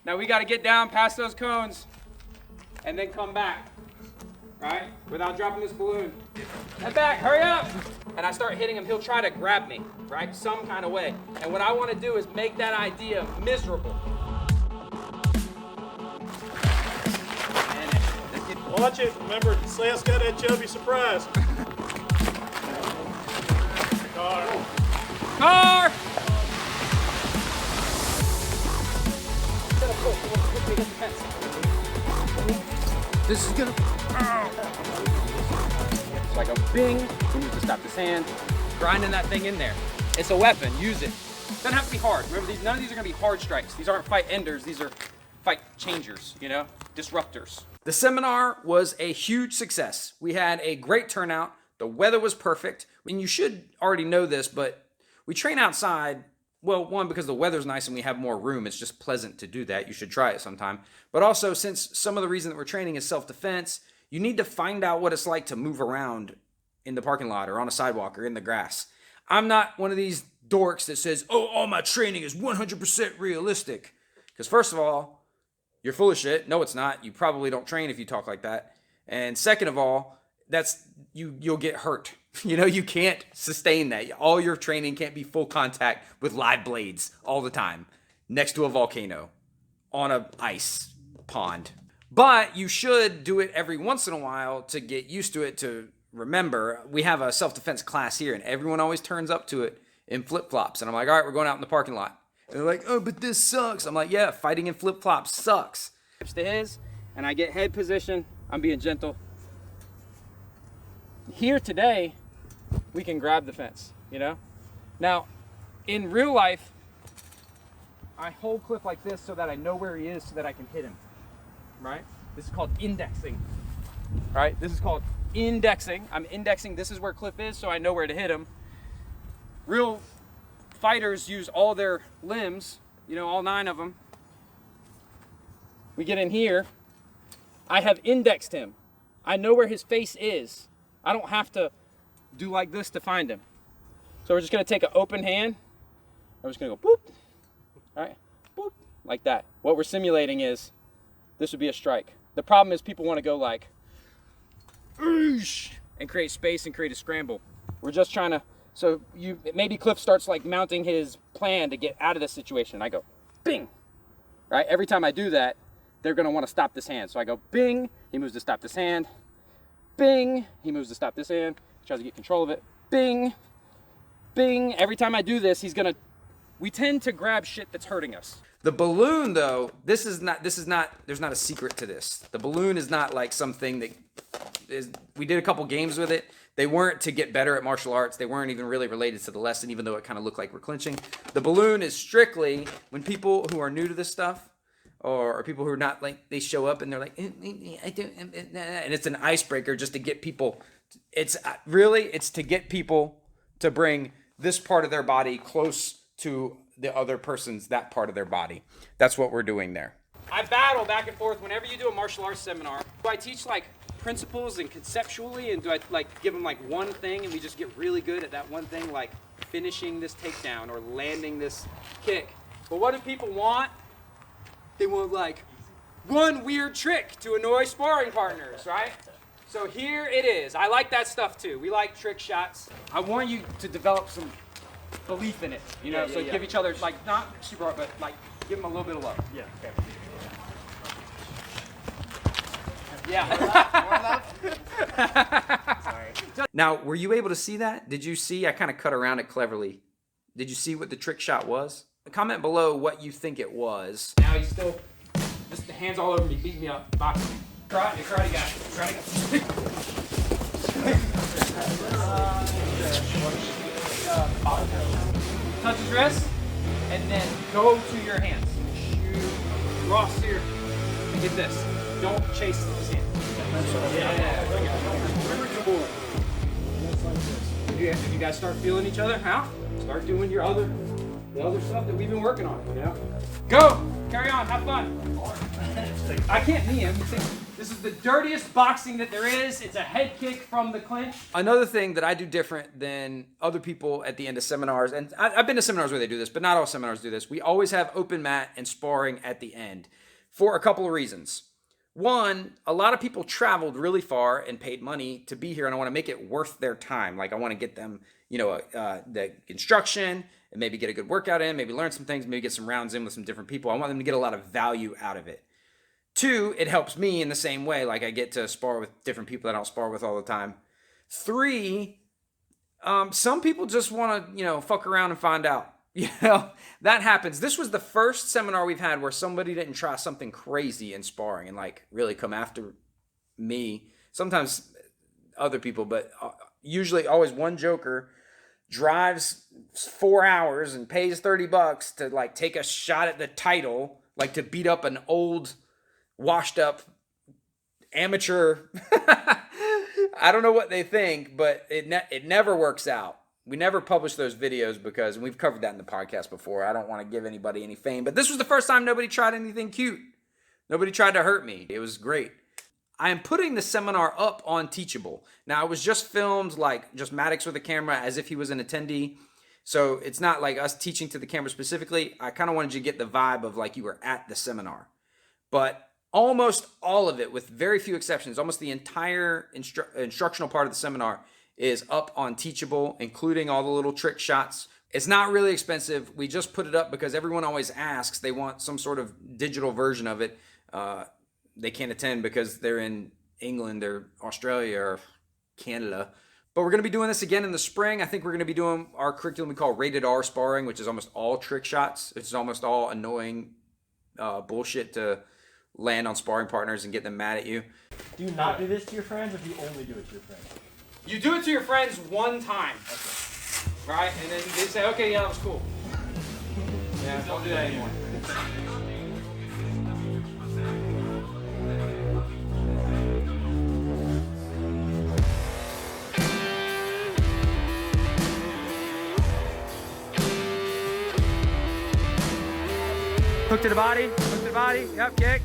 Now we got to get down past those cones and then come back, right? Without dropping this balloon. Head back, hurry up! And I start hitting him, he'll try to grab me, right? Some kind of way. And what I want to do is make that idea miserable. Watch it. Remember, Slay's got that chubby surprise. Car. Car! This is gonna. So I go bing, we need to stop this hand, grinding that thing in there. It's a weapon, use it. Doesn't have to be hard. Remember, none of these are gonna be hard strikes. These aren't fight enders, these are fight changers, you know, disruptors. The seminar was a huge success. We had a great turnout. The weather was perfect. And you should already know this, but we train outside. Well, one, because the weather's nice and we have more room. It's just pleasant to do that. You should try it sometime. But also, since some of the reason that we're training is self-defense, you need to find out what it's like to move around in the parking lot or on a sidewalk or in the grass. I'm not one of these dorks that says, oh, all my training is 100% realistic. Because first of all, you're full of shit. No, it's not. You probably don't train if you talk like that. And second of all, you'll get hurt. You know, you can't sustain that. All your training can't be full contact with live blades all the time next to a volcano on a ice pond. But you should do it every once in a while to get used to it, to remember. We have a self-defense class here, and everyone always turns up to it in flip-flops. And I'm like, all right, we're going out in the parking lot. And they're like, oh, but this sucks. I'm like, yeah, fighting in flip-flops sucks. To his, and I get head position. I'm being gentle. Here today, we can grab the fence, you know? Now, in real life, I hold Cliff like this so that I know where he is so that I can hit him, right? This is called indexing, right? This is called indexing. I'm indexing, this is where Cliff is, so I know where to hit him. Real fighters use all their limbs, you know, all 9 of them. We get in here. I have indexed him. I know where his face is. I don't have to do like this to find him. So we're just gonna take an open hand. I'm just gonna go boop, all right, boop, like that. What we're simulating is, this would be a strike. The problem is people wanna go like, oosh, and create space and create a scramble. We're just trying to, so maybe Cliff starts like mounting his plan to get out of this situation. I go, bing, right? Every time I do that, they're gonna wanna stop this hand. So I go, bing, he moves to stop this hand. Bing, he moves to stop this hand. Tries to get control of it. Bing, bing. Every time I do this, we tend to grab shit that's hurting us. The balloon though, there's not a secret to this. The balloon is not like something that we did a couple games with it. They weren't to get better at martial arts. They weren't even really related to the lesson, even though it kind of looked like we're clinching. The balloon is strictly when people who are new to this stuff, or people who are not, like, they show up and they're like, I don't, and it's an icebreaker just to get people. It's to get people to bring this part of their body close to the other person's, that part of their body. That's what we're doing there. I battle back and forth whenever you do a martial arts seminar. Do I teach like principles and conceptually, and do I like give them like one thing and we just get really good at that one thing, like finishing this takedown or landing this kick? But what do people want? They want like one weird trick to annoy sparring partners, right? So here it is. I like that stuff too. We like trick shots. I want you to develop some belief in it, you know, give each other, like, not super hard, but like give them a little bit of love. Yeah. Okay. Yeah. More love? Sorry. Now, were you able to see that? Did you see? I kind of cut around it cleverly. Did you see what the trick shot was? Comment below what you think it was. Now he's still, just the hands all over me, beating me up, boxing me. Karate guy. Touch his wrist, and then go to your hands. Shoot. Cross here. And get this. Don't chase his hand. If you guys start feeling each other, start doing the other stuff that we've been working on, you know? Go! Carry on, have fun. I can't knee him. This is the dirtiest boxing that there is. It's a head kick from the clinch. Another thing that I do different than other people at the end of seminars, and I've been to seminars where they do this, but not all seminars do this. We always have open mat and sparring at the end for a couple of reasons. One, a lot of people traveled really far and paid money to be here, and I want to make it worth their time. Like I want to get them, the instruction and maybe get a good workout in, maybe learn some things, maybe get some rounds in with some different people. I want them to get a lot of value out of it. Two, it helps me in the same way. Like I get to spar with different people that I don't spar with all the time. Three, some people just want to, fuck around and find out. That happens. This was the first seminar we've had where somebody didn't try something crazy in sparring and like really come after me. Sometimes other people, but usually always one joker drives 4 hours and pays $30 to like take a shot at the title, like to beat up an old washed up amateur. I don't know what they think, but it never works out. We never publish those videos because, and we've covered that in the podcast before, I don't want to give anybody any fame, but this was the first time nobody tried anything cute. Nobody tried to hurt me. It was great. I am putting the seminar up on Teachable. Now, it was just filmed, like just Maddox with a camera as if he was an attendee. So it's not like us teaching to the camera specifically. I kind of wanted you to get the vibe of like you were at the seminar. But almost all of it, with very few exceptions, almost the entire instructional part of the seminar is up on Teachable, including all the little trick shots. It's not really expensive. We just put it up because everyone always asks. They want some sort of digital version of it. They can't attend because they're in England or Australia or Canada. But we're going to be doing this again in the spring. I think we're going to be doing our curriculum we call Rated R Sparring, which is almost all trick shots. It's almost all annoying bullshit to land on sparring partners and get them mad at you. Do you not do this to your friends, or do you only do it to your friends? You do it to your friends one time, right? And then they say, okay, yeah, that was cool. Yeah, don't do that anymore. Hook to the body, yep, kick.